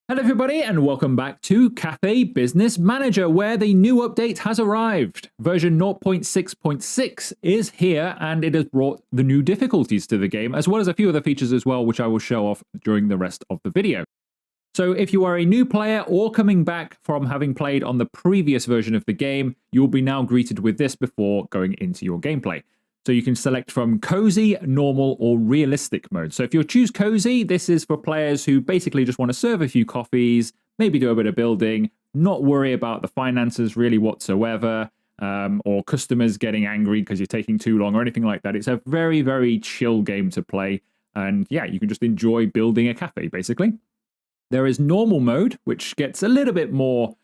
Hello everybody and welcome back to Café Business Manager, where the new update has arrived. Version 0.6.6 is here and it has brought the new difficulties to the game, as well as a few other features as well, which I will show off during the rest of the video. So if you are a new player or coming back from having played on the previous version of the game, you will be now greeted with this before going into your gameplay. So you can select from cozy, normal, or realistic mode. So if you choose cozy, this is for players who basically just want to serve a few coffees, maybe do a bit of building, not worry about the finances really whatsoever, or customers getting angry because you're taking too long or anything like that. It's a very, very chill game to play. And yeah, you can just enjoy building a cafe, basically. There is normal mode, which gets a little bit more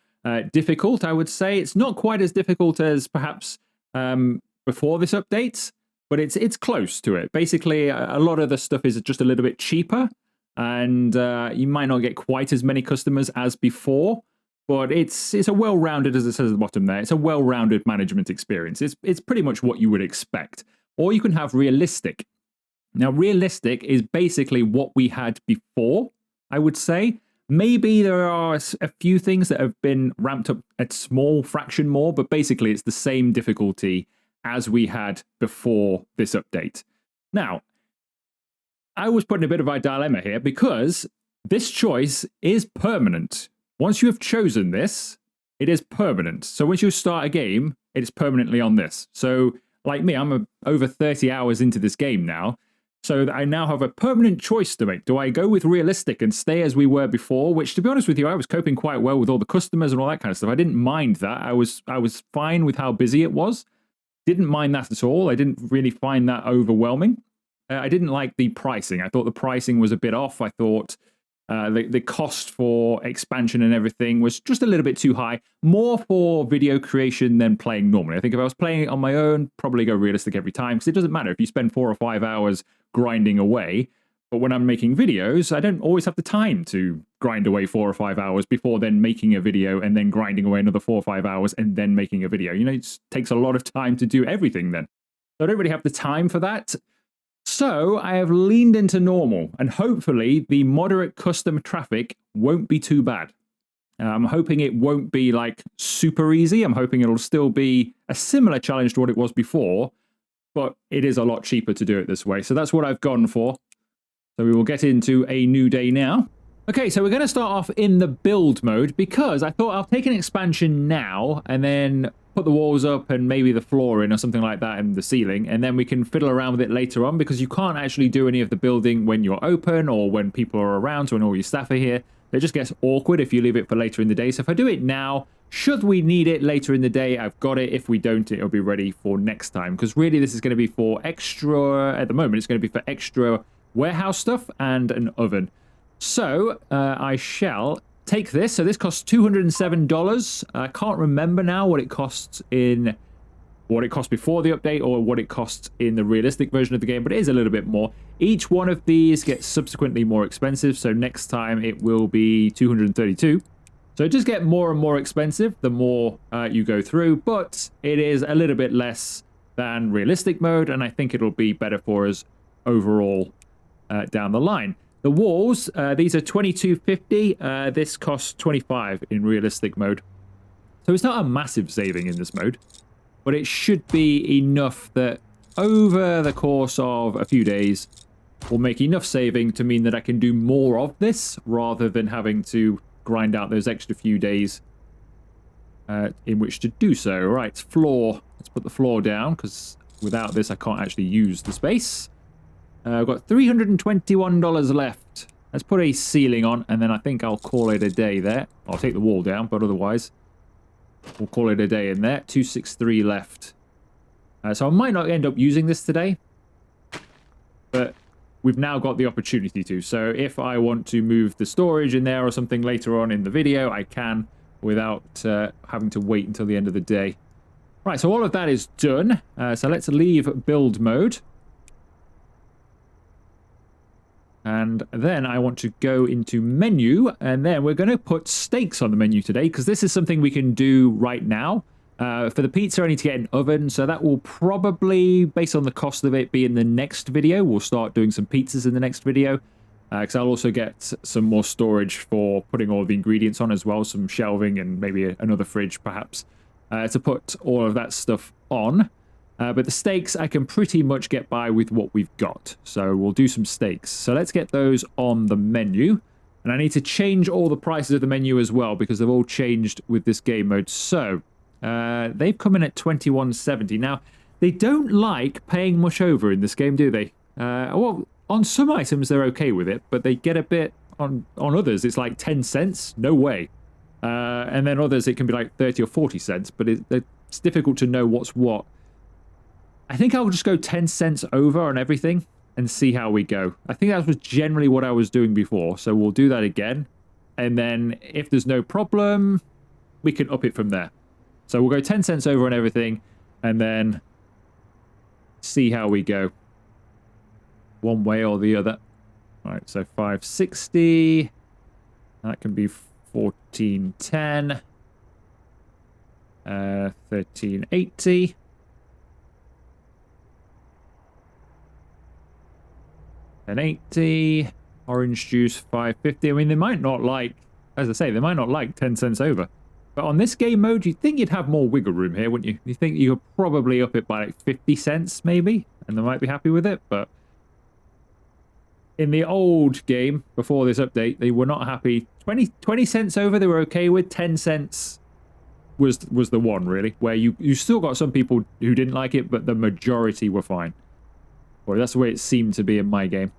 difficult, I would say. It's not quite as difficult as perhaps before this update, but it's close to it. Basically, a lot of the stuff is just a little bit cheaper, and you might not get quite as many customers as before, but it's a well-rounded, as it says at the bottom there, it's a well-rounded management experience. It's pretty much what you would expect. Or you can have realistic. Now, realistic is basically what we had before, I would say. Maybe there are a few things that have been ramped up a small fraction more, but basically it's the same difficulty as we had before this update. Now, I was put in a bit of a dilemma here because this choice is permanent. Once you have chosen this, it is permanent. So once you start a game, it is permanently on this. So like me, I'm over 30 hours into this game now. So I now have a permanent choice to make. Do I go with realistic and stay as we were before? Which, to be honest with you, I was coping quite well with all the customers and all that kind of stuff. I didn't mind that. I was fine with how busy it was. Didn't mind that at all. I didn't really find that overwhelming. I didn't like the pricing. I thought the pricing was a bit off. I thought the cost for expansion and everything was just a little bit too high. More for video creation than playing normally. I think if I was playing it on my own, probably go realistic every time, because it doesn't matter if you spend 4 or 5 hours grinding away. But when I'm making videos, I don't always have the time to grind away 4 or 5 hours before then making a video and then grinding away another 4 or 5 hours and then making a video. You know, it takes a lot of time to do everything then. So I don't really have the time for that. So I have leaned into normal, and hopefully the moderate custom traffic won't be too bad. I'm hoping it won't be like super easy. I'm hoping it'll still be a similar challenge to what it was before, but it is a lot cheaper to do it this way. So that's what I've gone for. So we will get into a new day now. Okay, so we're going to start off in the build mode because I thought I'll take an expansion now and then put the walls up and maybe the floor in or something like that and the ceiling, and then we can fiddle around with it later on, because you can't actually do any of the building when you're open or when people are around, so when all your staff are here. It just gets awkward if you leave it for later in the day. So if I do it now, should we need it later in the day, I've got it. If we don't, it'll be ready for next time, because really this is going to be for extra, at the moment it's going to be for extra warehouse stuff and an oven. So I shall take this. So this costs $207. I can't remember now what it costs before the update or what it costs in the realistic version of the game, but it is a little bit more. Each one of these gets subsequently more expensive. So next time it will be $232. So it just gets more and more expensive the more you go through, but it is a little bit less than realistic mode, and I think it'll be better for us overall down the line. The walls, these are $22.50. This costs $25 in realistic mode. So it's not a massive saving in this mode, but it should be enough that over the course of a few days will make enough saving to mean that I can do more of this rather than having to grind out those extra few days in which to do so. Right, floor. Let's put the floor down, because without this I can't actually use the space. I've got $321 left. Let's put a ceiling on, and then I think I'll call it a day there. I'll take the wall down, but otherwise we'll call it a day in there. 263 left. So I might not end up using this today, but we've now got the opportunity to. So if I want to move the storage in there or something later on in the video, I can without having to wait until the end of the day. Right, so all of that is done. So let's leave build mode. And then I want to go into menu, and then we're going to put steaks on the menu today, because this is something we can do right now. For the pizza, I need to get an oven, so that will probably, based on the cost of it, be in the next video. We'll start doing some pizzas in the next video. Because I'll also get some more storage for putting all the ingredients on as well, some shelving and maybe another fridge perhaps, to put all of that stuff on. But the steaks, I can pretty much get by with what we've got. So we'll do some steaks. So let's get those on the menu. And I need to change all the prices of the menu as well, because they've all changed with this game mode. So they've come in at $21.70. Now, they don't like paying much over in this game, do they? Well, on some items they're okay with it, but they get a bit on others. It's like 10 cents. No way. And then others, it can be like 30 or 40 cents, but it's difficult to know what's what. I think I'll just go 10 cents over on everything and see how we go. I think that was generally what I was doing before, so we'll do that again. And then if there's no problem, we can up it from there. So we'll go 10 cents over on everything and then see how we go. One way or the other. All right, so $5.60. That can be $14.10. $13.80. $10.80. Orange juice, $5.50. I mean, they might not like, as I say, they might not like 10 cents over. But on this game mode, you'd think you'd have more wiggle room here, wouldn't you? You think you could probably up it by like 50 cents, maybe? And they might be happy with it, but in the old game, before this update, they were not happy. 20 cents over, they were okay with. 10 cents was the one, really, where you still got some people who didn't like it, but the majority were fine. Or that's the way it seemed to be in my game.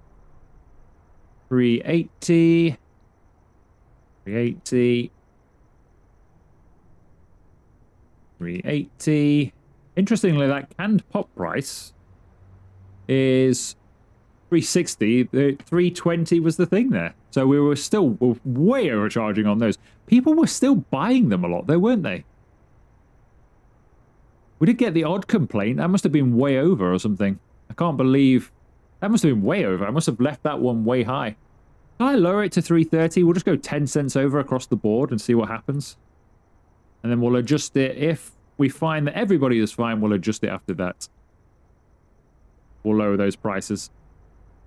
$3.80. $3.80. $3.80. Interestingly, that canned pop price is $3.60. The $3.20 was the thing there. So we were still way overcharging on those. People were still buying them a lot, though, weren't they? We did get the odd complaint. That must have been way over or something. I can't believe... That must have been way over. I must have left that one way high. Can I lower it to $3.30? We'll just go 10 cents over across the board and see what happens. And then we'll adjust it. If we find that everybody is fine, we'll adjust it after that. We'll lower those prices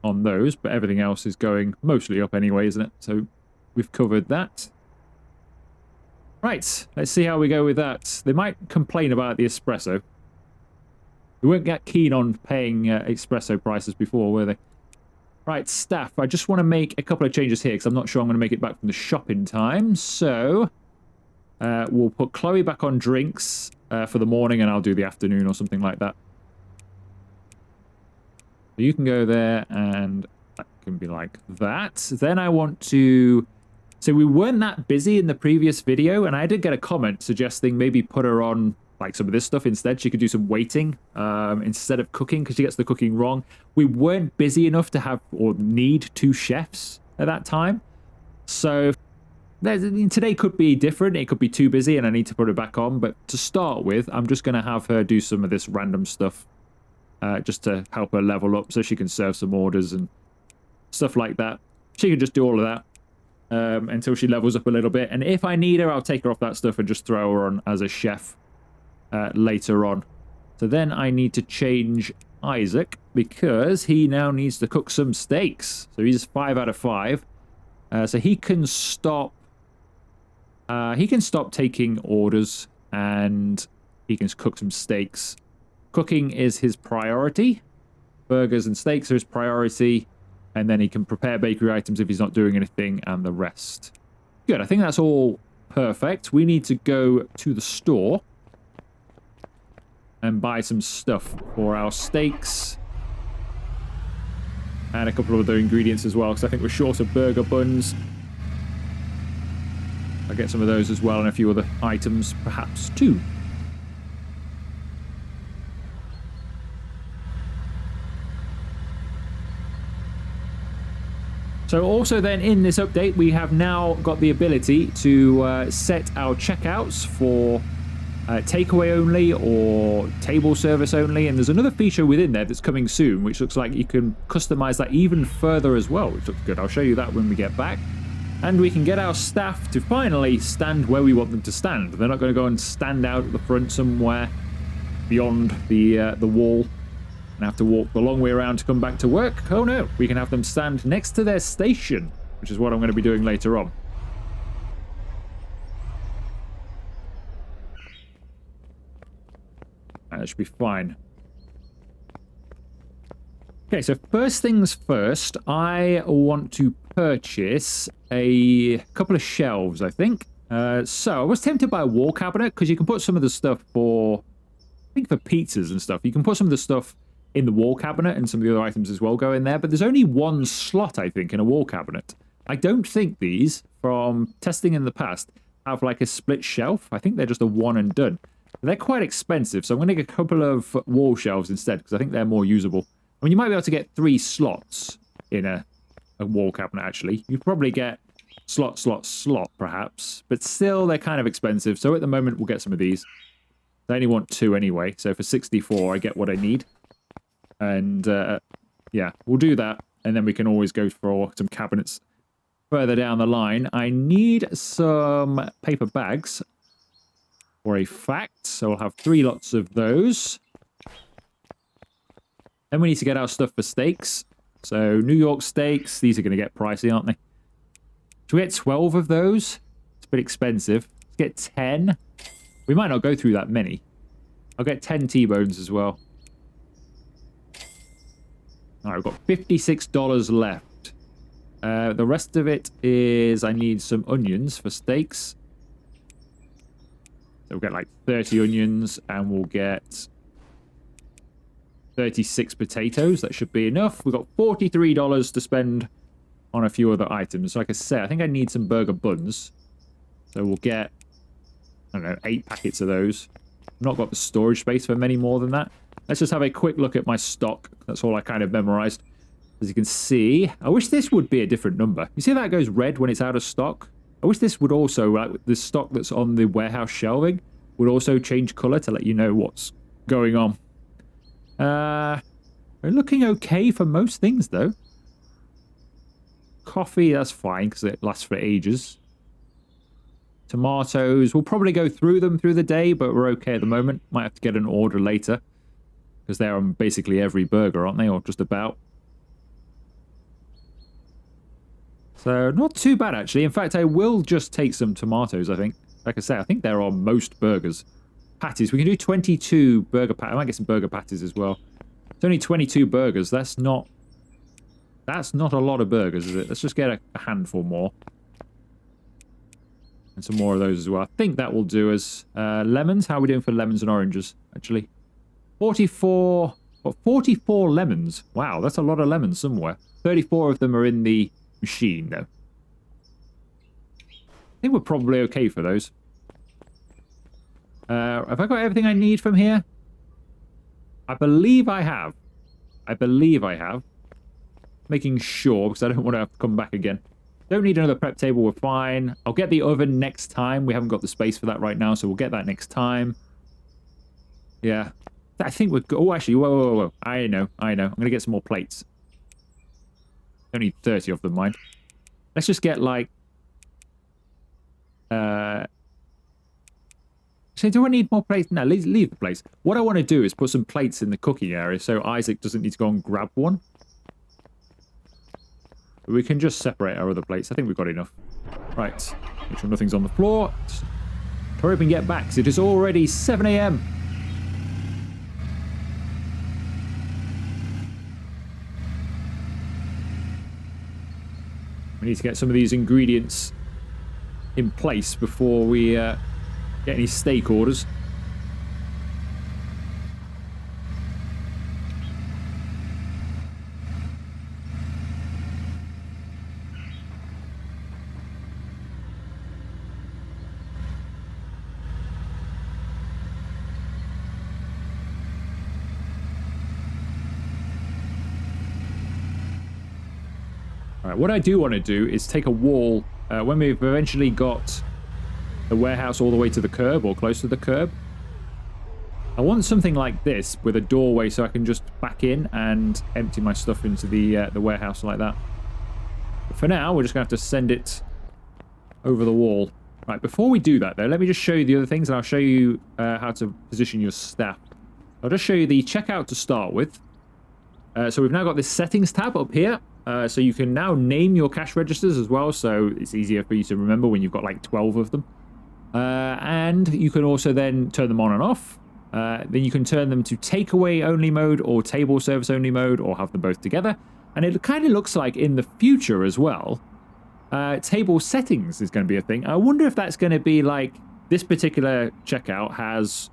on those, but everything else is going mostly up anyway, isn't it? So we've covered that. Right, let's see how we go with that. They might complain about the espresso. We weren't that keen on paying espresso prices before, were they? Right, staff. I just want to make a couple of changes here because I'm not sure I'm going to make it back from the shop in time. So we'll put Chloe back on drinks for the morning and I'll do the afternoon or something like that. So you can go there and that can be like that. Then I want to... So we weren't that busy in the previous video and I did get a comment suggesting maybe put her on like some of this stuff instead. She could do some waiting instead of cooking because she gets the cooking wrong. We weren't busy enough to have or need 2 chefs at that time. So today could be different. It could be too busy and I need to put her back on. But to start with, I'm just going to have her do some of this random stuff just to help her level up so she can serve some orders and stuff like that. She can just do all of that until she levels up a little bit. And if I need her, I'll take her off that stuff and just throw her on as a chef later on. So then I need to change Isaac because he now needs to cook some steaks. So he's 5 out of 5. So he can stop taking orders and he can cook some steaks. Cooking is his priority. Burgers and steaks are his priority. And then he can prepare bakery items if he's not doing anything and the rest. Good, I think that's all perfect. We need to go to the store and buy some stuff for our steaks. And a couple of other ingredients as well, because I think we're short of burger buns. I'll get some of those as well and a few other items perhaps too. So also then in this update, we have now got the ability to set our checkouts for takeaway only or table service only. And there's another feature within there that's coming soon, which looks like you can customize that even further as well, which looks good. I'll show you that when we get back. And we can get our staff to finally stand where we want them to stand. They're not going to go and stand out at the front somewhere beyond the wall. And have to walk the long way around to come back to work. Oh no, we can have them stand next to their station, which is what I'm going to be doing later on. That should be fine. Okay, so first things first, I want to purchase a couple of shelves, I think. So I was tempted by a wall cabinet because you can put some of the stuff for, I think for pizzas and stuff. You can put some of the stuff in the wall cabinet and some of the other items as well go in there. But there's only one slot, I think, in a wall cabinet. I don't think these, from testing in the past, have like a split shelf. I think they're just a one and done. They're quite expensive, so I'm going to get a couple of wall shelves instead because I think they're more usable. I mean, you might be able to get 3 slots in a wall cabinet, actually. You probably get slot, slot, slot, perhaps. But still, they're kind of expensive. So at the moment, we'll get some of these. I only want 2 anyway. So for 64, I get what I need. And, yeah, we'll do that. And then we can always go for some cabinets further down the line. I need some paper bags for a fact. So I'll have 3 lots of those. Then we need to get our stuff for steaks. So New York steaks, these are going to get pricey, aren't they? Should we get 12 of those? It's a bit expensive. Let's get 10. We might not go through that many. I'll get 10 T-bones as well. All right, we've got $56 left. The rest of it is I need some onions for steaks. So we'll get like 30 onions and we'll get 36 potatoes. That should be enough. We've got $43 to spend on a few other items. So like I say, I think I need some burger buns. So we'll get, I don't know, 8 packets of those. I've not got the storage space for many more than that. Let's just have a quick look at my stock. That's all I kind of memorized. As you can see, I wish this would be a different number. You see that it goes red when it's out of stock? I wish this would also, like the stock that's on the warehouse shelving, would also change color to let you know what's going on. We're looking okay for most things, though. Coffee, that's fine, because it lasts for ages. Tomatoes, we'll probably go through them through the day, but we're okay at the moment. Might have to get an order later, because they're on basically every burger, aren't they? Or just about. So, not too bad, actually. In fact, I will just take some tomatoes, I think. Like I say, I think they're on most burgers. Patties, we can do 22 burger patties. I might get some burger patties as well. It's only 22 burgers. That's not a lot of burgers, is it? Let's just get a handful more. And some more of those as well. I think that will do us. Lemons, how are we doing for lemons and oranges, actually? 44 lemons. Wow, that's a lot of lemons somewhere. 34 of them are in the machine, though. I think we're probably okay for those. Have I got everything I need from here? I believe I have. Making sure, because I don't want to have to come back again. Don't need another prep table, we're fine. I'll get the oven next time. We haven't got the space for that right now, so we'll get that next time. Yeah. I think we're good. Oh, actually, whoa. I know. I'm going to get some more plates. Only 30 of them, mind. Let's just get, like... So do I need more plates? No, leave the plates. What I want to do is put some plates in the cooking area so Isaac doesn't need to go and grab one. But we can just separate our other plates. I think we've got enough. Right. Make sure nothing's on the floor. Hurry up and get back, because it is already 7 a.m. We need to get some of these ingredients in place before we get any steak orders. Alright, what I do want to do is take a wall when we've eventually got the warehouse all the way to the curb or close to the curb. I want something like this with a doorway so I can just back in and empty my stuff into the warehouse like that. But for now, we're just going to have to send it over the wall. Right, before we do that though, let me just show you the other things and I'll show you how to position your staff. I'll just show you the checkout to start with. So we've now got this settings tab up here. So you can now name your cash registers as well. So it's easier for you to remember when you've got like 12 of them. And you can also then turn them on and off. Then you can turn them to takeaway only mode or table service only mode, or have them both together. And it kind of looks like in the future as well, table settings is going to be a thing. I wonder if that's going to be like this particular checkout has,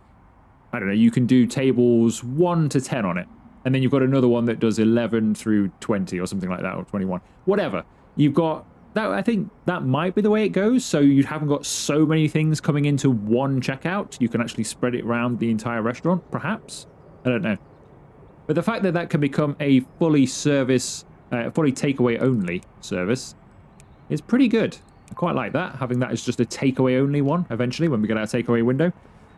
I don't know, you can do tables 1 to 10 on it. And then you've got another one that does 11 through 20 or something like that, or 21. Whatever. You've got that. I think that might be the way it goes. So you haven't got so many things coming into one checkout. You can actually spread it around the entire restaurant, perhaps. I don't know. But the fact that that can become a fully takeaway only service is pretty good. I quite like that, having that as just a takeaway only one eventually when we get our takeaway window.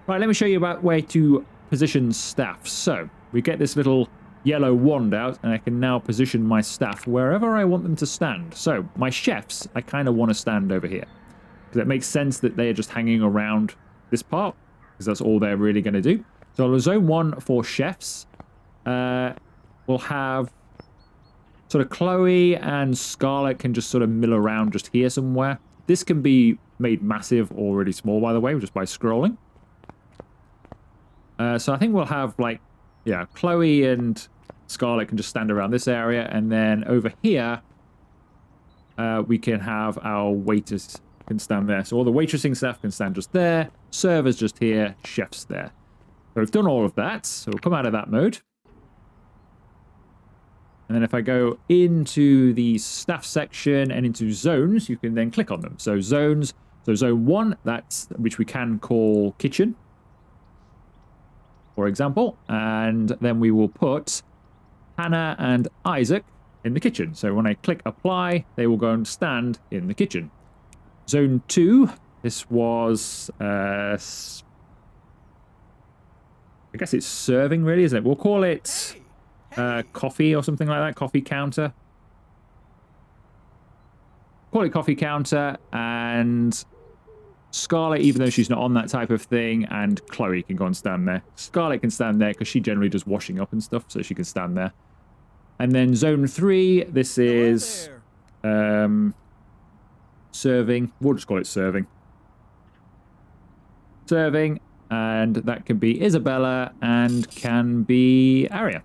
Right, let me show you about where to position staff. So we get this little yellow wand out, and I can now position my staff wherever I want them to stand. So my chefs, I kind of want to stand over here, because it makes sense that they are just hanging around this part, because that's all they're really going to do. So on zone 1 for chefs, we'll have sort of Chloe and Scarlett can just sort of mill around just here somewhere. This can be made massive or really small, by the way, just by scrolling. So I think we'll have, like, yeah, Chloe and Scarlett can just stand around this area. And then over here, we can have our waiters can stand there. So all the waitressing staff can stand just there. Servers just here. Chefs there. So we've done all of that. So we'll come out of that mode. And then if I go into the staff section and into zones, you can then click on them. So zones, so zone 1, that's which we can call kitchen, for example. And then we will put Hannah and Isaac in the kitchen. So when I click apply, they will go and stand in the kitchen. Zone 2, this was, I guess it's serving really, isn't it? We'll call it coffee or something like that, coffee counter. Call it coffee counter, and Scarlett, even though she's not on that type of thing, and Chloe can go and stand there. Scarlett can stand there because she generally does washing up and stuff, so she can stand there. And then zone 3, this is serving. We'll just call it serving. Serving, and that can be Isabella and can be Aria.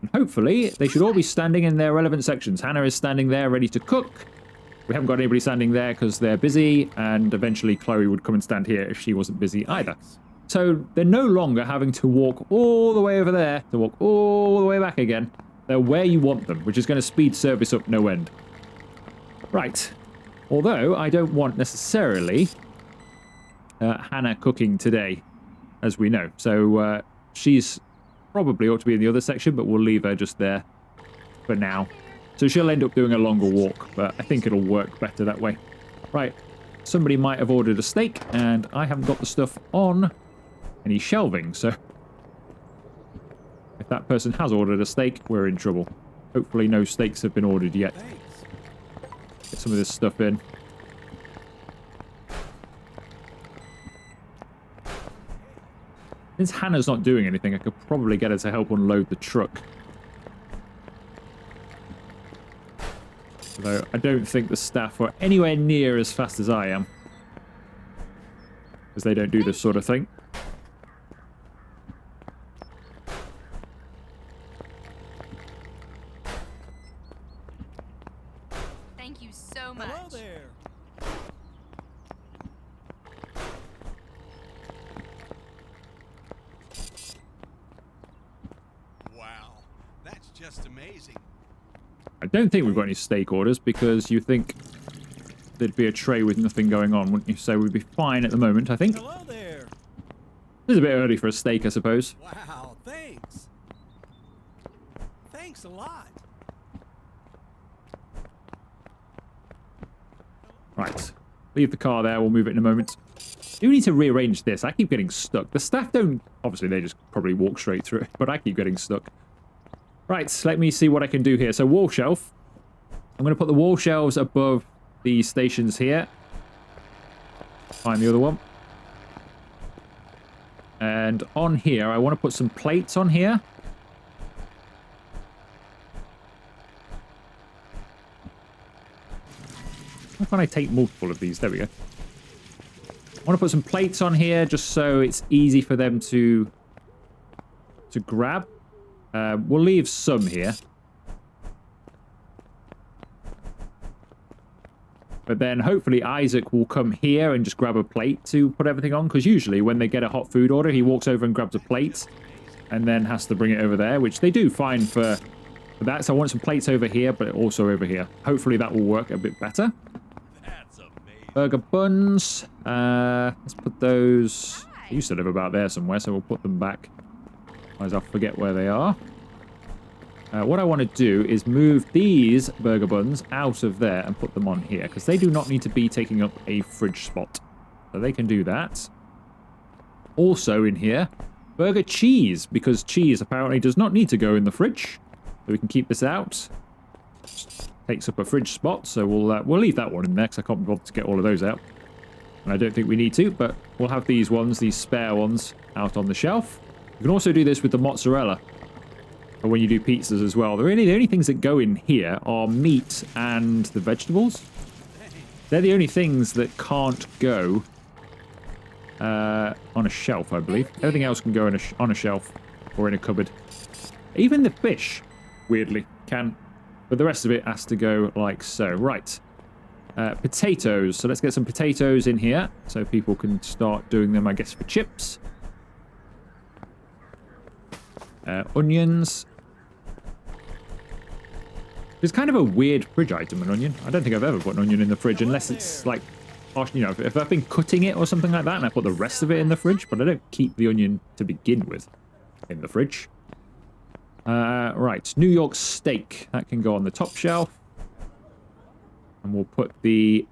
And hopefully, they should all be standing in their relevant sections. Hannah is standing there ready to cook. We haven't got anybody standing there because they're busy, and eventually Chloe would come and stand here if she wasn't busy either. So they're no longer having to walk all the way over there to walk all the way back again. They're where you want them, which is going to speed service up no end. Right. Although I don't want necessarily Hannah cooking today, as we know. So she's probably ought to be in the other section, but we'll leave her just there for now. So she'll end up doing a longer walk, but I think it'll work better that way. Right, somebody might have ordered a steak, and I haven't got the stuff on any shelving, so if that person has ordered a steak, we're in trouble. Hopefully no steaks have been ordered yet. Get some of this stuff in. Since Hannah's not doing anything, I could probably get her to help unload the truck. Although I don't think the staff are anywhere near as fast as I am, because they don't do this sort of thing. Thank you so much. Hello there. Wow, that's just amazing. I don't think we've got any steak orders, because you think there'd be a tray with nothing going on, wouldn't you? So we'd be fine at the moment, I think. Hello there. It's a bit early for a steak, I suppose. Wow, thanks. Thanks a lot. Right. Leave the car there. We'll move it in a moment. Do need to rearrange this. I keep getting stuck. The staff don't... Obviously, they just probably walk straight through it, but I keep getting stuck. Right, let me see what I can do here. So, wall shelf. I'm going to put the wall shelves above the stations here. Find the other one. And on here, I want to put some plates on here. can't I take multiple of these? There we go. I want to put some plates on here just so it's easy for them to grab. We'll leave some here. But then hopefully Isaac will come here and just grab a plate to put everything on. Because usually when they get a hot food order, he walks over and grabs a plate. And then has to bring it over there, which they do fine for that. So I want some plates over here, but also over here. Hopefully that will work a bit better. That's amazing. Burger buns. Let's put those... They used to live about there somewhere, so we'll put them back. Otherwise I'll forget where they are. What I want to do is move these burger buns out of there and put them on here, because they do not need to be taking up a fridge spot. So they can do that. Also in here, burger cheese, because cheese apparently does not need to go in the fridge. So we can keep this out. Just takes up a fridge spot, so we'll leave that one in there, because I can't be bothered to get all of those out. And I don't think we need to, but we'll have these ones, these spare ones, out on the shelf. You can also do this with the mozzarella. Or when you do pizzas as well. The only things that go in here are meat and the vegetables. They're the only things that can't go on a shelf, I believe. Everything else can go on a shelf or in a cupboard. Even the fish, weirdly, can. But the rest of it has to go like so. Right. Potatoes. So let's get some potatoes in here so people can start doing them, I guess, for chips. Onions. It's kind of a weird fridge item, an onion. I don't think I've ever put an onion in the fridge unless it's like, you know, if I've been cutting it or something like that and I put the rest of it in the fridge, but I don't keep the onion to begin with in the fridge. Right, New York steak. That can go on the top shelf. And we'll put the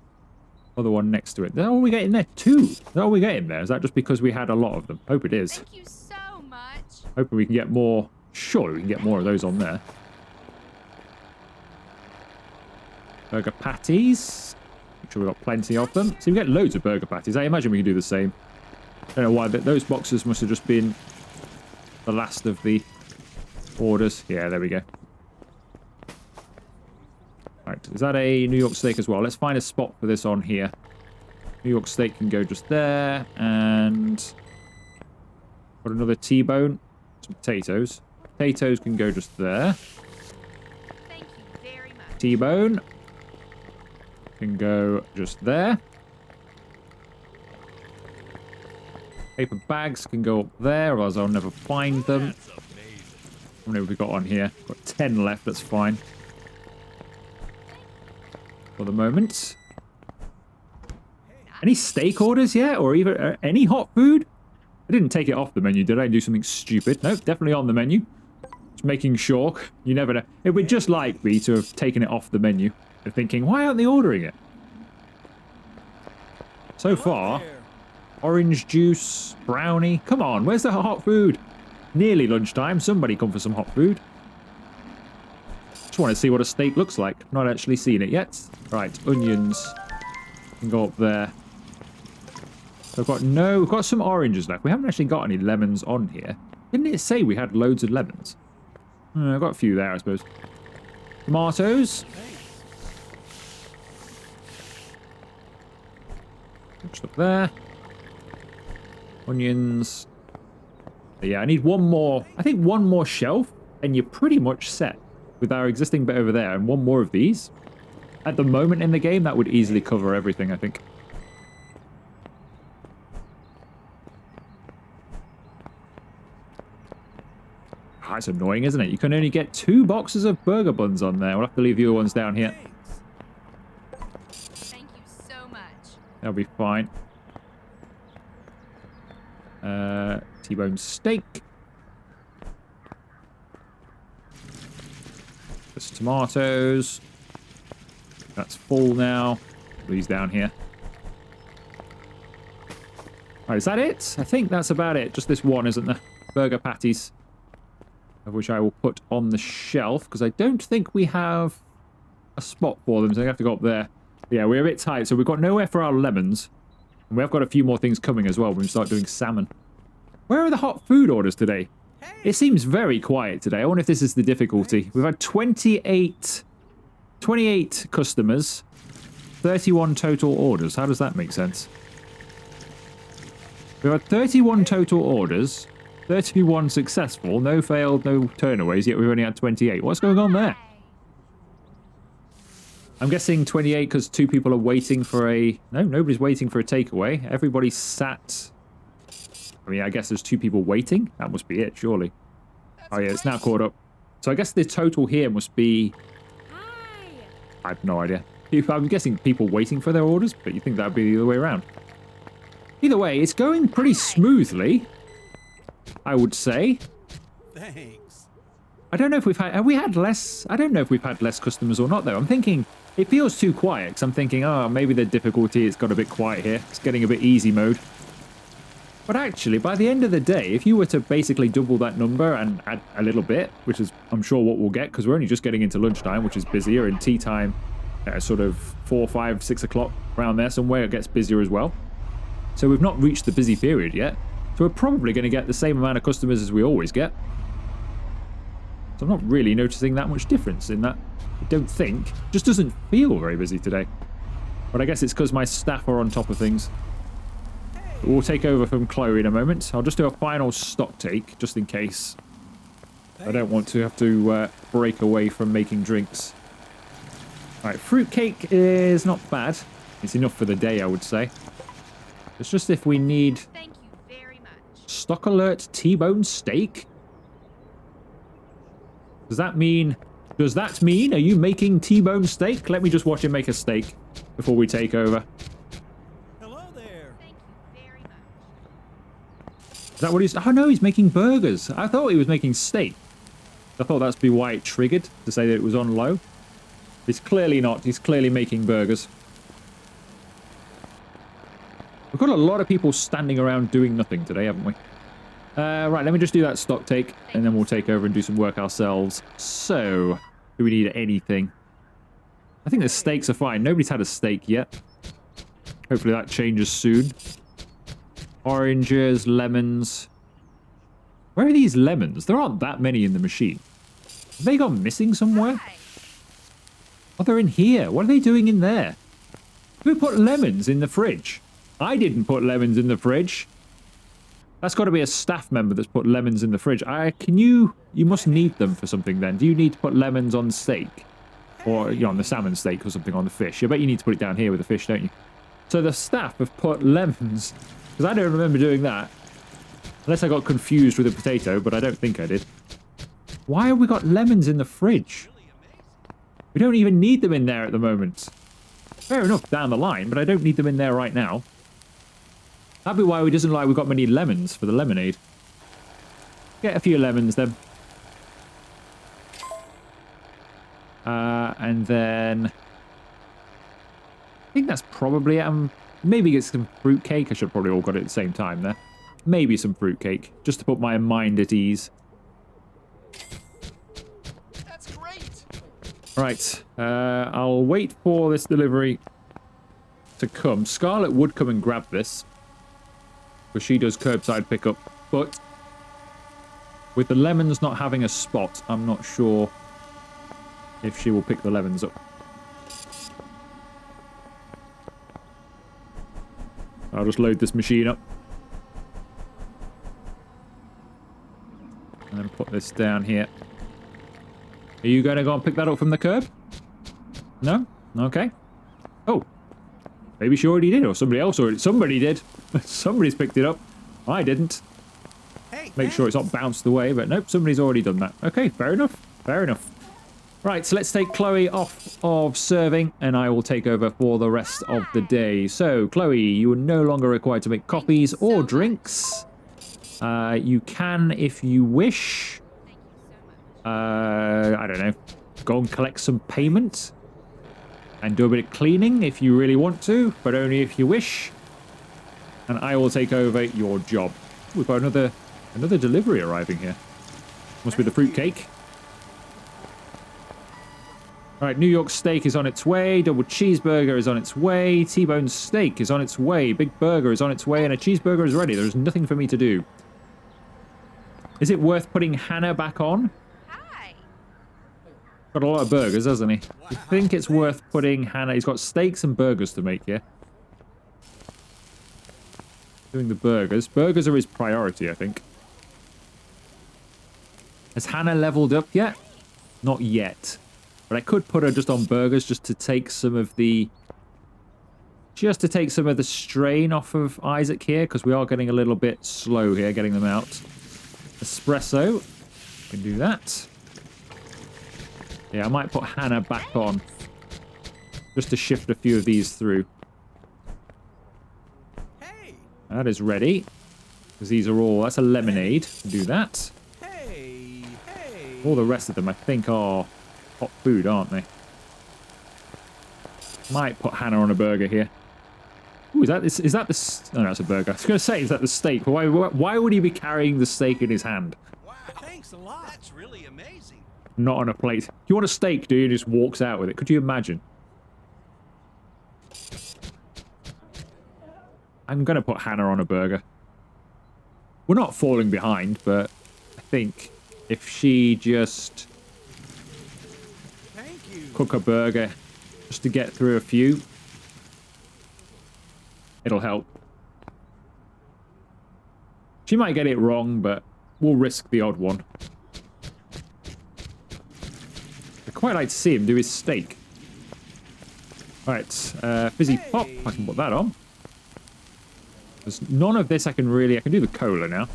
other one next to it. Is that all we get in there? Two. Is that all we get in there? Is that just because we had a lot of them? Hope it is. Thank you so much. Hoping we can get more. Sure, we can get more of those on there. Burger patties. Make sure we've got plenty of them. So we get loads of burger patties. I imagine we can do the same. I don't know why, but those boxes must have just been the last of the orders. Yeah, there we go. Right, is that a New York steak as well? Let's find a spot for this on here. New York steak can go just there. And got another T-bone. Some potatoes. Potatoes can go just there. Thank you very much. T-bone can go just there. Paper bags can go up there, otherwise I'll never find them. That's amazing. How many have we got on here? Got 10 left, that's fine. For the moment. Any steak orders yet? Or even any hot food? I didn't take it off the menu, did I? Do something stupid? Nope, definitely on the menu. Just making sure. You never know. It would just like me to have taken it off the menu. They're thinking, why aren't they ordering it? So far, orange juice, brownie. Come on, where's the hot food? Nearly lunchtime. Somebody come for some hot food. Just want to see what a steak looks like. Not actually seen it yet. Right, onions can go up there. So we've got some oranges left. We haven't actually got any lemons on here. Didn't it say we had loads of lemons? I've got a few there, I suppose. Tomatoes. Just up there. Onions. But yeah, I need one more. I think one more shelf, and you're pretty much set with our existing bit over there. And one more of these. At the moment in the game, that would easily cover everything, I think. Oh, it's annoying, isn't it? You can only get 2 boxes of burger buns on there. We'll have to leave the other ones down here. Thank you so much. That'll be fine. T-bone steak. There's tomatoes. That's full now. Put these down here. Alright, is that it? I think that's about it. Just this one, isn't there? Burger patties. Of which I will put on the shelf, because I don't think we have a spot for them, so I have to go up there. Yeah, we're a bit tight, so we've got nowhere for our lemons. And we have got a few more things coming as well when we start doing salmon. Where are the hot food orders today? It seems very quiet today. I wonder if this is the difficulty. We've had 28 customers, 31 total orders. How does that make sense? We've had 31 total orders, 31 successful, no failed, no turnaways, yet we've only had 28. What's going on there? I'm guessing 28 because 2 people are waiting for a... No, nobody's waiting for a takeaway. Everybody's sat... I mean, I guess there's 2 people waiting. That must be it, surely. Oh yeah, it's now caught up. So I guess the total here must be... I have no idea. I'm guessing people waiting for their orders, but you think that would be the other way around. Either way, it's going pretty smoothly, I would say. Thanks. I don't know if we've had... Have we had less... I don't know if we've had less customers or not, though. I'm thinking... It feels too quiet, because I'm thinking, oh, maybe the difficulty has got a bit quiet here. It's getting a bit easy mode. But actually, by the end of the day, if you were to basically double that number and add a little bit, which is, I'm sure, what we'll get, because we're only just getting into lunchtime, which is busier, and tea time, sort of 4, 5, 6 o'clock around there somewhere, it gets busier as well. So we've not reached the busy period yet. So we're probably going to get the same amount of customers as we always get. So I'm not really noticing that much difference in that. I don't think. It just doesn't feel very busy today. But I guess it's because my staff are on top of things. We'll take over from Chloe in a moment. I'll just do a final stock take, just in case. I don't want to have to break away from making drinks. Alright, fruitcake is not bad. It's enough for the day, I would say. It's just if we need... Thank you very much. Stock alert T-bone steak? Does that mean... Does that mean... Are you making T-bone steak? Let me just watch him make a steak before we take over. Hello there. Thank you very much. Is that what he's... Oh, no, he's making burgers. I thought he was making steak. I thought that's be why it triggered to say that it was on low. It's clearly not. He's clearly making burgers. We've got a lot of people standing around doing nothing today, haven't we? Right, let me just do that stock take, and then we'll take over and do some work ourselves. So, do we need anything? I think the steaks are fine. Nobody's had a steak yet. Hopefully that changes soon. Oranges, lemons. Where are these lemons? There aren't that many in the machine. Have they gone missing somewhere? Hi. Oh, they're in here. What are they doing in there? Who put lemons in the fridge? I didn't put lemons in the fridge. That's got to be a staff member that's put lemons in the fridge. You must need them for something then. Do you need to put lemons on steak? Or, you know, on the salmon steak or something on the fish? I bet you need to put it down here with the fish, don't you? So the staff have put lemons, because I don't remember doing that. Unless I got confused with a potato, but I don't think I did. Why have we got lemons in the fridge? We don't even need them in there at the moment. Fair enough down the line, but I don't need them in there right now. That'd be why we doesn't like we've got many lemons for the lemonade. Get a few lemons then. And then... I think that's probably it. Maybe get some fruitcake. I should probably all got it at the same time there. Maybe some fruitcake, just to put my mind at ease. That's great. Right, I'll wait for this delivery to come. Scarlett would come and grab this, because she does curbside pickup, but with the lemons not having a spot, I'm not sure if she will pick the lemons up. I'll just load this machine up. And then put this down here. Are you going to go and pick that up from the curb? No? Okay. Oh. Maybe she already did, or somebody else already. Somebody did. Somebody's picked it up. I didn't. Hey, Make sure it's not bounced away, but nope, somebody's already done that. Okay, fair enough. Fair enough. Right, so let's take Chloe off of serving, and I will take over for the rest of the day. So, Chloe, you are no longer required to make coffees or drinks. You can if you wish. I don't know. Go and collect some payment. And do a bit of cleaning if you really want to, but only if you wish. And I will take over your job. We've got another delivery arriving here. Must be the fruitcake. Alright, New York steak is on its way. Double cheeseburger is on its way. T-bone steak is on its way. Big burger is on its way. And a cheeseburger is ready. There's nothing for me to do. Is it worth putting Hannah back on? Hi. Got a lot of burgers, hasn't he? You think it's worth putting Hannah... He's got steaks and burgers to make here. Doing the burgers. Burgers are his priority, I think. Has Hannah leveled up yet? Not yet. But I could put her just on burgers just to take some of the... Just to take some of the strain off of Isaac here, because we are getting a little bit slow here, getting them out. Espresso. Can do that. Yeah, I might put Hannah back on. Just to shift a few of these through. Hey. That is ready. Because these are all... That's a lemonade. Can do that. Hey. Hey. All the rest of them, I think, are hot food, aren't they? Might put Hannah on a burger here. Ooh, is that the... Oh, no, it's a burger. I was going to say, is that the steak? Why would he be carrying the steak in his hand? Wow. Thanks a lot. That's really amazing. Not on a plate. You want a steak, do you? Just walks out with it. Could you imagine? I'm going to put Hannah on a burger. We're not falling behind, but I think if she just Thank you. cook a burger just to get through a few, it'll help. She might get it wrong, but we'll risk the odd one. I'd quite like to see him do his steak. Alright, fizzy pop. I can put that on. There's none of this I can really... I can do the cola now.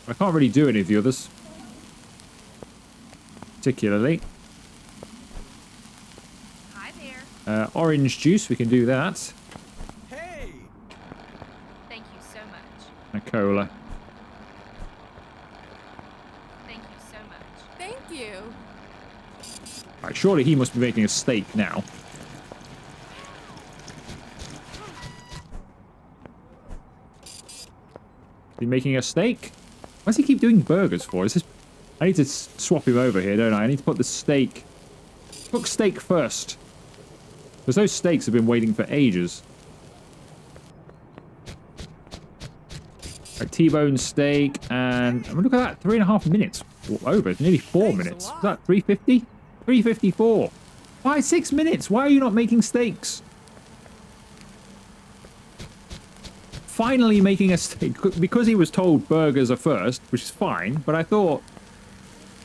I can't really do any of the others. Particularly. Hi there. Orange juice, we can do that. Hey. Thank you so much. And a cola. Thank you so much. Thank you. Right, surely he must be making a steak now. Is he making a steak? Why does he keep doing burgers for? Is this... I need to swap him over here, don't I? I need to put the steak... Cook steak first. Because those steaks have been waiting for ages. Right, T-bone steak and... I mean, look at that, 3.5 minutes. Or over, it's nearly 4 minutes. Is that 350? 354. Why 6 minutes? Why are you not making steaks? Finally making a steak. Because he was told burgers are first, which is fine, but I thought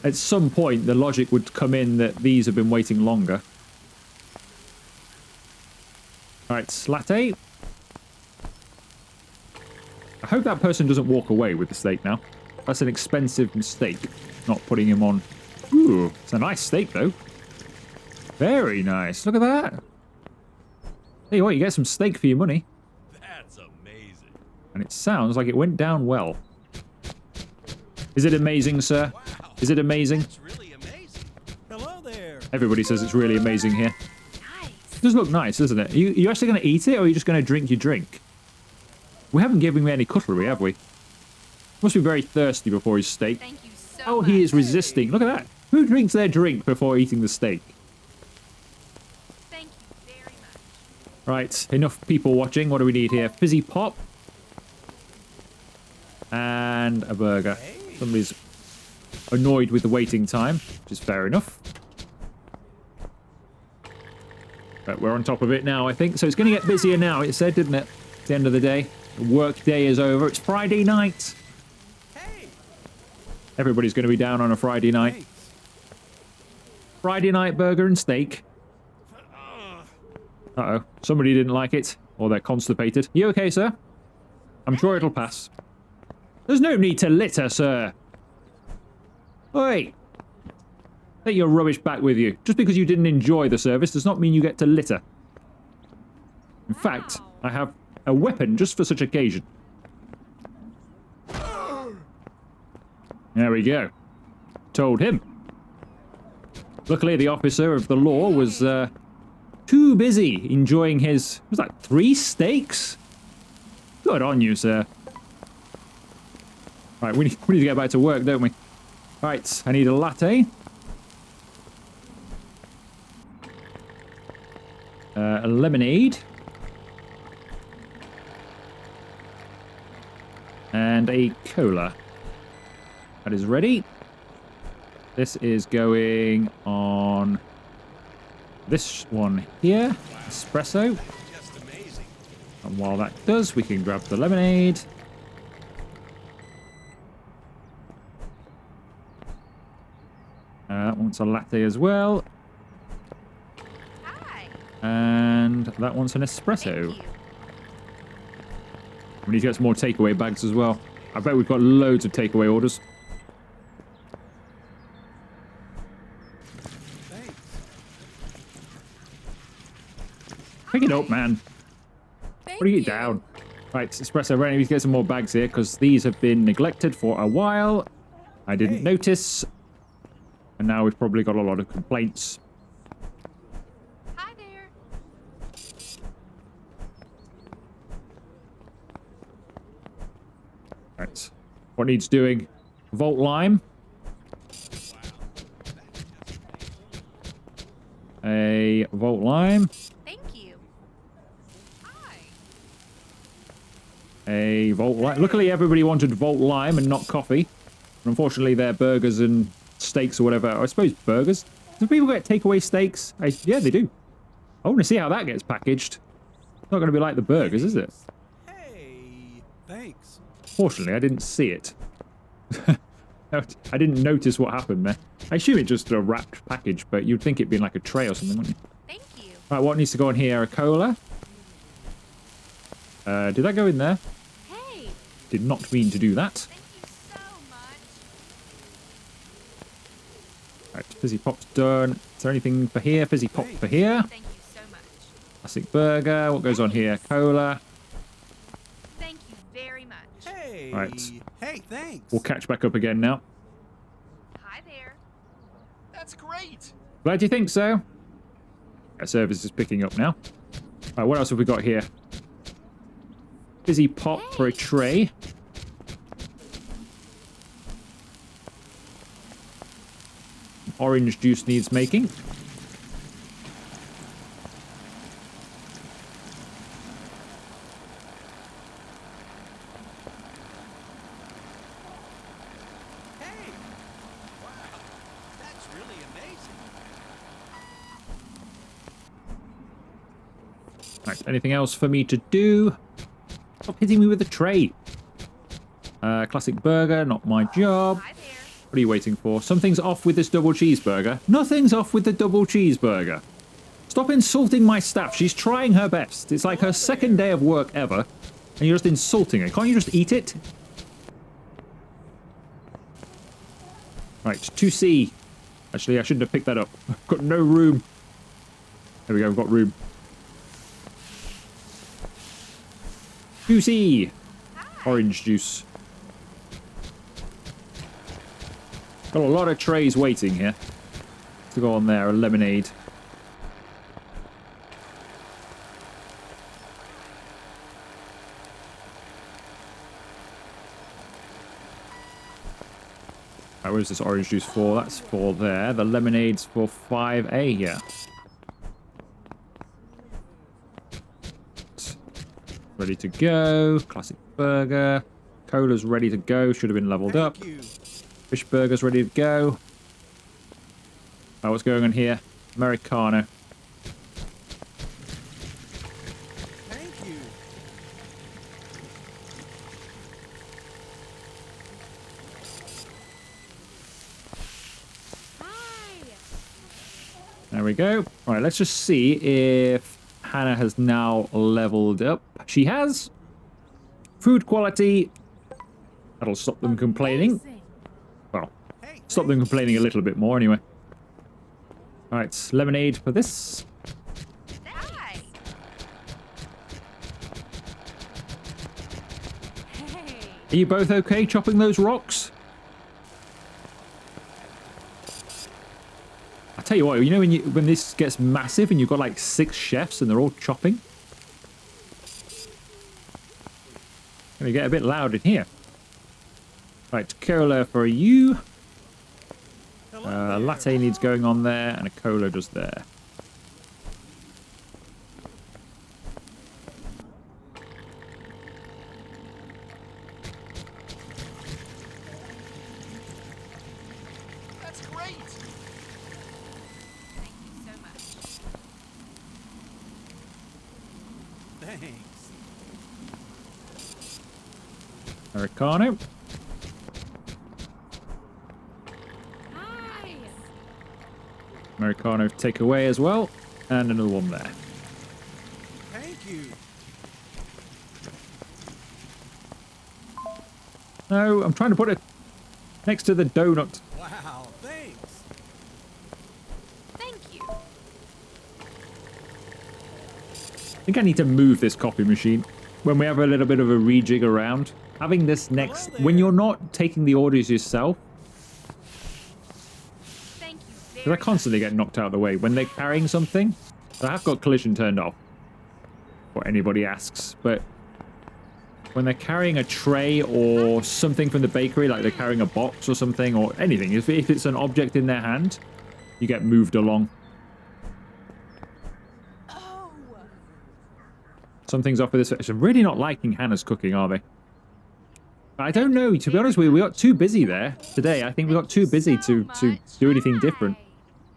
at some point the logic would come in that these have been waiting longer. Alright, latte. I hope that person doesn't walk away with the steak now. That's an expensive mistake, not putting him on. Ooh, it's a nice steak though. Very nice. Look at that. Tell you what, you get some steak for your money. That's amazing. And it sounds like it went down well. Is it amazing, sir? Wow. Is it amazing? That's really amazing. Hello there. Everybody says it's really amazing here. Nice. It does look nice, doesn't it? Are you actually going to eat it, or are you just going to drink your drink? We haven't given him any cutlery, have we? Must be very thirsty before his steak. Thank you so Oh, much. he is resisting. Look at that. Who drinks their drink before eating the steak? Thank you very much. Right, enough people watching. What do we need here? Fizzy pop. And a burger. Somebody's annoyed with the waiting time, which is fair enough. But we're on top of it now, I think. So it's going to get busier now, it said, didn't it? At the end of the day. The work day is over. It's Friday night. Hey. Everybody's going to be down on a Friday night. Thanks. Friday night burger and steak. Uh-oh. Somebody didn't like it. Or they're constipated. You okay, sir? I'm sure it'll pass. There's no need to litter, sir. Oi! Take your rubbish back with you. Just because you didn't enjoy the service does not mean you get to litter. In fact, I have a weapon just for such occasion. There we go. Told him. Luckily, the officer of the law was too busy enjoying his... Was that 3 steaks? Good on you, sir. Right, we need to get back to work, don't we? Right, I need a latte. A lemonade. And a cola. That is ready. This is going on this one here. Espresso. Just amazing. And while that does, we can grab the lemonade. That wants a latte as well. Hi. And that one's an espresso. Thank you. We need to get some more takeaway bags as well. I bet we've got loads of takeaway orders. Thanks. Pick it up, man. Thank What are you you. down? Right, espresso. Right, we need to get some more bags here because these have been neglected for a while. I didn't Hey. notice. And now we've probably got a lot of complaints. Hi there. Right. What needs doing? Vault lime. A vault lime. Thank you. Hi. A vault lime. Luckily, everybody wanted vault lime and not coffee. And unfortunately, they're burgers and steaks or whatever. I suppose burgers. Do people get takeaway steaks? Yeah, they do. I want to see how that gets packaged. It's not going to be like the burgers, is it? Hey. Thanks. Fortunately, I didn't see it. I didn't notice what happened there. I assume it's just a wrapped package, but you'd think it'd be in like a tray or something, wouldn't you? Thank you. Right, what needs to go in here? A cola. Did that go in there? Hey. Did not mean to do that. Thank you so much. Right, fizzy pop's done. Is there anything for here? Fizzy pop for here. Thank you so much. Classic burger. What goes on here? Cola. Thank you very much. Hey. Right. Hey, thanks. We'll catch back up again now. Hi there. That's great. Glad you think so. Our service is picking up now. Right, what else have we got here? Fizzy pop for a tray. Orange juice needs making. Hey. Wow. That's really amazing. Right, anything else for me to do? Stop hitting me with the tray. Classic burger, not my job. Hi there. What are you waiting for? Something's off with this double cheeseburger. Nothing's off with the double cheeseburger. Stop insulting my staff. She's trying her best. It's like her second day of work ever, and you're just insulting her. Can't you just eat it? Right, 2C. Actually, I shouldn't have picked that up. I've got no room. There we go, I've got room. 2C. Orange juice. Got a lot of trays waiting here to go on there. A lemonade. Right, where's this orange juice for? That's for there. The lemonade's for 5A here. Ready to go. Classic burger. Cola's ready to go. Should have been leveled up. Thank you. Fish burger's ready to go. Oh, what's going on here? Americano. Thank you. Hi. There we go. All right, let's just see if Hannah has now leveled up. She has. Food quality. That'll stop them complaining. Amazing. Well, Hey. stop them complaining a little bit more anyway. All right, lemonade for this. Hi. Hey. Are you both okay chopping those rocks? I tell you what, you know when this gets massive and you've got like 6 chefs and they're all chopping? Gonna get a bit loud in here. Right, cola for you. Hello A there. latte needs going on there and a cola just there. That's great. Americano. Hi. Americano takeaway as well. And another one there. Thank you. No, I'm trying to put it next to the donut. Wow, thanks. Thank you. I think I need to move this copy machine when we have a little bit of a rejig around. Having this next, when you're not taking the orders yourself, Thank you because I very constantly get knocked out of the way when they're carrying something. So I have got collision turned off, or anybody asks, but when they're carrying a tray or something from the bakery, like they're carrying a box or something, or anything, if it's an object in their hand, you get moved along. Oh. Something's off with this. I'm really not liking Hannah's cooking, are they? I don't know. To be honest with you, we got too busy there today. I think we got too busy to do anything different.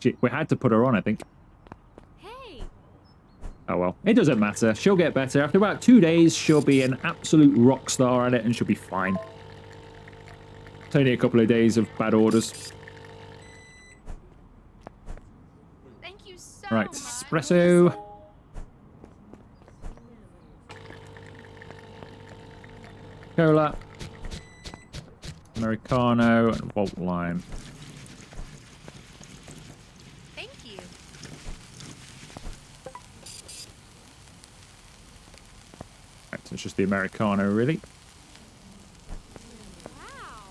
We had to put her on, I think. Hey. Oh well, it doesn't matter. She'll get better. After about 2 days, she'll be an absolute rock star at it, and she'll be fine. It's only a couple of days of bad orders. Thank you so Right, much. espresso. Cola. Americano and Volt Lime. Thank you. Right, so it's just the Americano, really. Wow.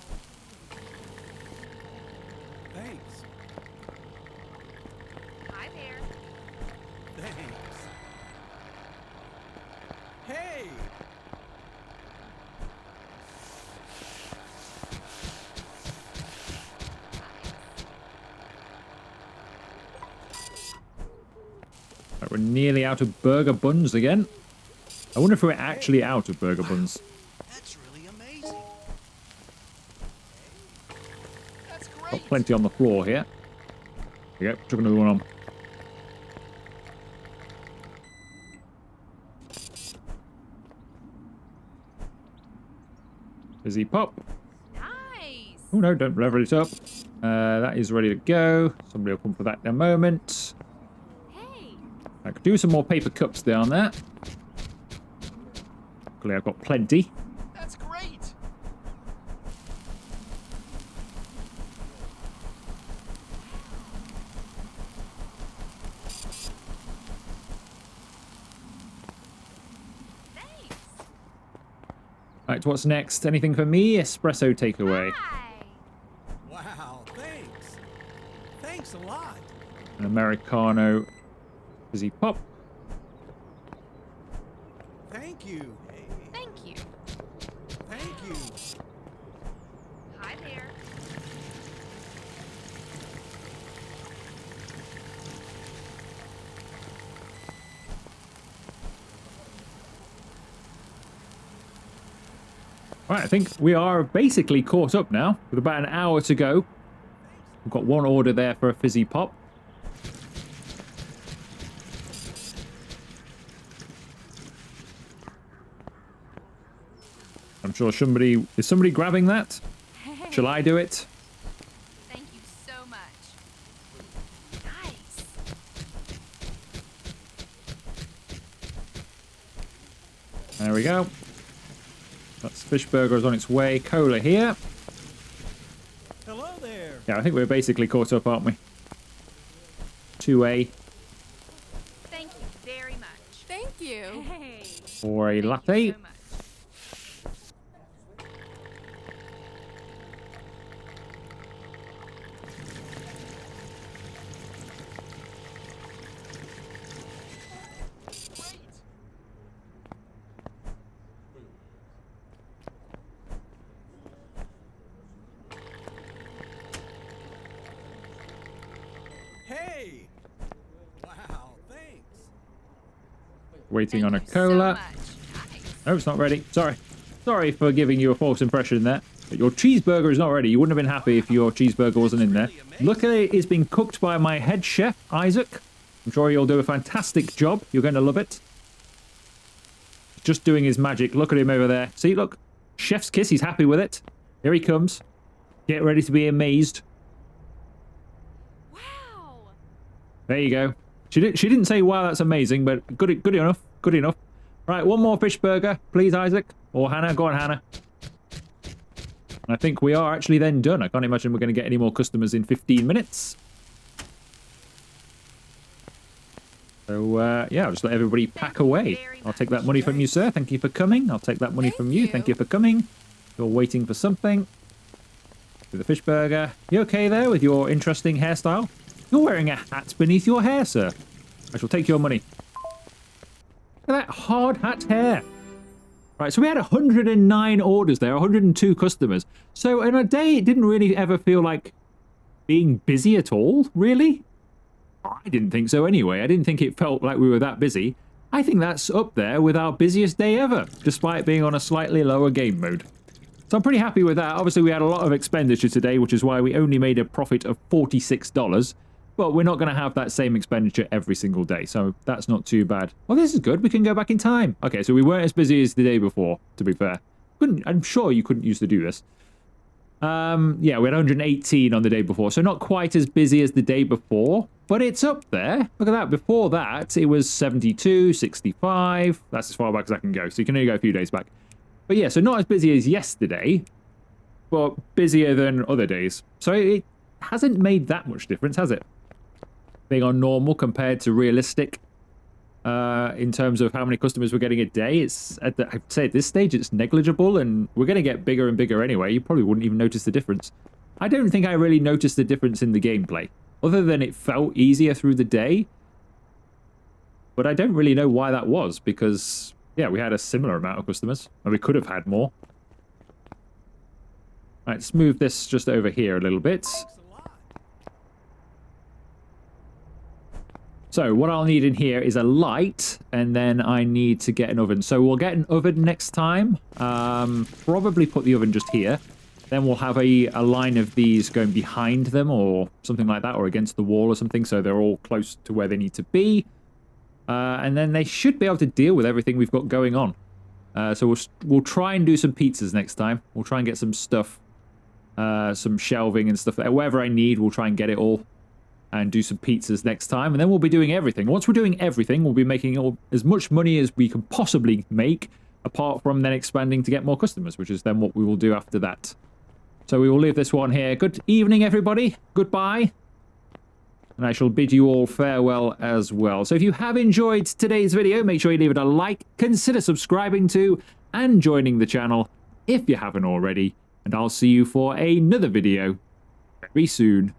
Thanks. Hi there. Thanks. Hey! Right, we're nearly out of burger buns again. I wonder if we're actually out of burger buns. That's really amazing. That's Got great. plenty on the floor here. There you go, chuck another one on. Fizzy pop. Nice. Oh no, don't level it up. That is ready to go. Somebody will come for that in a moment. Hey. I could do some more paper cups down there. Luckily I've got plenty. That's great. Thanks. Right, what's next? Anything for me? Espresso takeaway. Hi. Wow, thanks. Thanks a lot. An Americano fizzy pop. Thank you. Hey, Thank you. thank you. Hi there. Right, I think we are basically caught up now, with about an hour to go. We've got one order there for a fizzy pop. I'm sure somebody... Is somebody grabbing that? Hey. Shall I do it? Thank you so much. Nice. There we go. That's fish burgers on its way. Cola here. Hello there. Yeah, I think we're basically caught up, aren't we? 2A Thank you very much. Thank you. Hey. or a Thank latte. you so much. Great. Hey. Wow, thanks. Waiting on a Thank you cola. So much. Nice. No, it's not ready. Sorry. Sorry for giving you a false impression there. But your cheeseburger is not ready. You wouldn't have been happy if your cheeseburger wasn't in there. Luckily, it's being cooked by my head chef, Isaac. I'm sure he'll do a fantastic job. You're going to love it. Just doing his magic. Look at him over there. See, look. Chef's kiss, he's happy with it. Here he comes. Get ready to be amazed. Wow. There you go. She didn't say, wow, that's amazing, but good enough. Good enough. Right, one more fish burger, please, Isaac. Or Hannah. Go on, Hannah. I think we are actually then done. I can't imagine we're going to get any more customers in 15 minutes. So, yeah, I'll just let everybody pack away. I'll take that money from you, sir. Thank you for coming. I'll take that money from you. Thank you for coming. You're waiting for something. Do the fish burger. You okay there with your interesting hairstyle? You're wearing a hat beneath your hair, sir. I shall take your money. Look at that hard hat hair. Right, so we had 109 orders there, 102 customers. So in a day, it didn't really ever feel like being busy at all, really. I didn't think so anyway. I didn't think it felt like we were that busy. I think that's up there with our busiest day ever, despite being on a slightly lower game mode. So I'm pretty happy with that. Obviously, we had a lot of expenditure today, which is why we only made a profit of $46. But we're not going to have that same expenditure every single day, so that's not too bad. Well, this is good. We can go back in time. Okay, so we weren't as busy as the day before, to be fair. I'm sure you couldn't used to do this. Yeah, we had 118 on the day before, so not quite as busy as the day before, but it's up there. Look at that. Before that, it was 72, 65. That's as far back as I can go, so you can only go a few days back. But yeah, so not as busy as yesterday, but busier than other days. So it hasn't made that much difference, has it? Being on normal compared to realistic in terms of how many customers we're getting a day. It's I'd say at this stage it's negligible, and we're going to get bigger and bigger anyway. You probably wouldn't even notice the difference. I don't think I really noticed the difference in the gameplay, other than it felt easier through the day. But I don't really know why that was, because yeah, we had a similar amount of customers, and we could have had more. Right, let's move this just over here a little bit. So what I'll need in here is a light, and then I need to get an oven. So we'll get an oven next time. Probably put the oven just here. Then we'll have a line of these going behind them or something like that, or against the wall or something, so they're all close to where they need to be. And then they should be able to deal with everything we've got going on. So we'll try and do some pizzas next time. We'll try and get some stuff, some shelving and stuff. Whatever I need, we'll try and get it all. And do some pizzas next time, and then we'll be doing everything. Once we're doing everything, we'll be making as much money as we can possibly make, apart from then expanding to get more customers, which is then what we will do after that. So we will leave this one here. Good evening, everybody. Goodbye. And I shall bid you all farewell as well. So if you have enjoyed today's video, make sure you leave it a like, consider subscribing to, and joining the channel if you haven't already. And I'll see you for another video very soon.